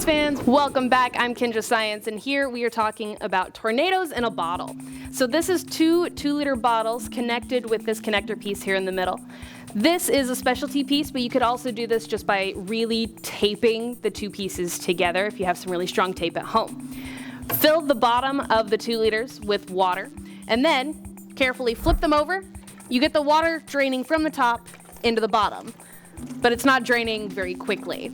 fans, welcome back. I'm Kendra Science, and here we are talking about tornadoes in a bottle. So this is two 2-liter bottles connected with this connector piece here in the middle. This is a specialty piece, but you could also do this just by really taping the two pieces together if you have some really strong tape at home. Fill the bottom of the 2 liters with water, and then carefully flip them over. You get the water draining from the top into the bottom, but it's not draining very quickly.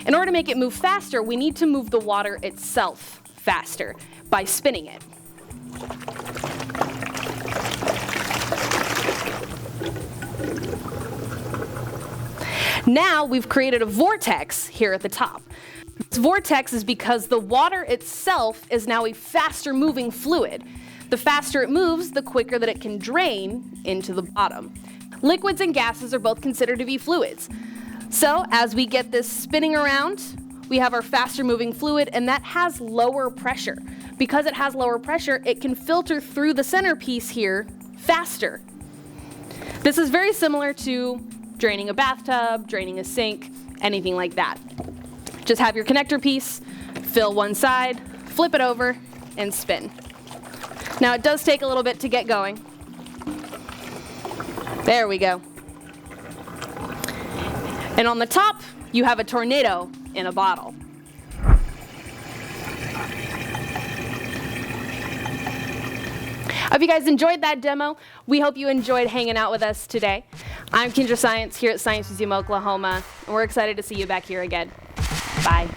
In order to make it move faster, we need to move the water itself faster by spinning it. Now we've created a vortex here at the top. This vortex is because the water itself is now a faster moving fluid. The faster it moves, the quicker that it can drain into the bottom. Liquids and gases are both considered to be fluids. So as we get this spinning around, we have our faster moving fluid, and that has lower pressure. Because it has lower pressure, it can filter through the centerpiece here faster. This is very similar to draining a bathtub, draining a sink, anything like that. Just have your connector piece, fill one side, flip it over, and spin. Now it does take a little bit to get going. There we go. And on the top, you have a tornado in a bottle. I hope you guys enjoyed that demo. We hope you enjoyed hanging out with us today. I'm Kendra Science here at Science Museum, Oklahoma, and we're excited to see you back here again. Bye.